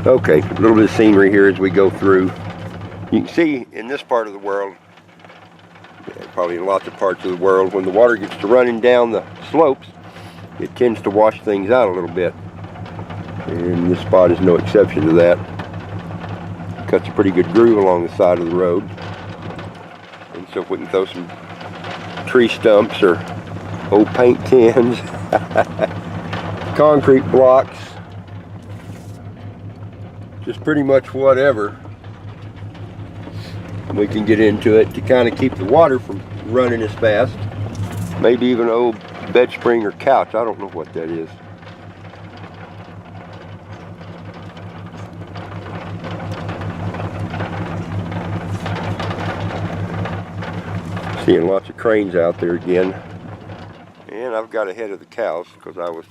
Okay, a little bit of scenery here as we go through. You can see in this part of the world, probably in lots of parts of the world, when the water gets to running down the slopes, it tends to wash things out a little bit. And this spot is no exception to that. Cuts a pretty good groove along the side of the road. And so if we can throw some tree stumps or old paint cans, concrete blocks, just pretty much whatever, we can get into it to kind of keep the water from running as fast. Maybe even an old bed spring or couch. I don't know what that is. Seeing lots of cranes out there again. And I've got ahead of the cows because I was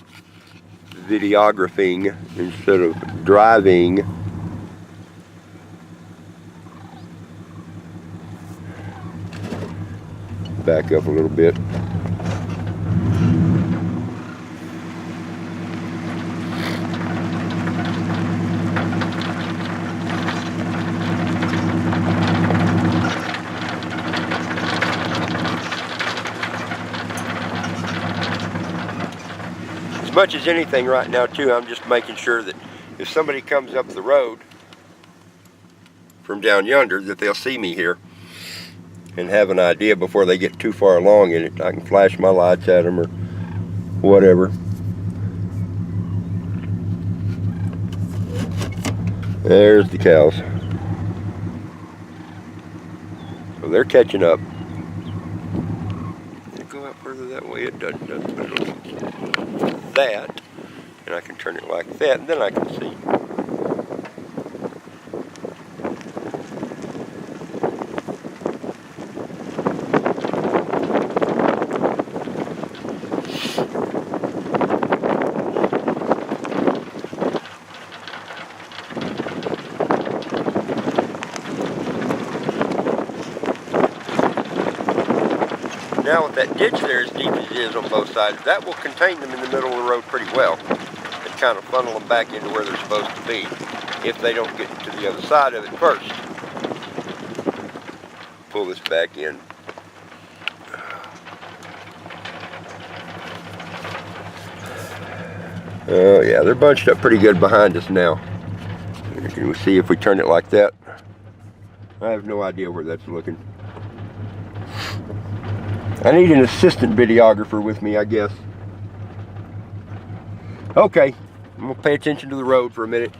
videographing instead of driving. Back up a little bit. As much as anything right now too, I'm just making sure that if somebody comes up the road from down yonder, that they'll see me here and have an idea before they get too far along in it. I can flash my lights at them or whatever. There's the cows. So they're catching up. Go out further that way. It doesn't that, and I can turn it like that, and then I can see. Now with that ditch there as deep as it is on both sides, that will contain them in the middle of the road pretty well and kind of funnel them back into where they're supposed to be if they don't get to the other side of it first. Pull this back in. Oh yeah, they're bunched up pretty good behind us now. Can we see if we turn it like that? I have no idea where that's looking. I need an assistant videographer with me, I guess. Okay, I'm gonna pay attention to the road for a minute.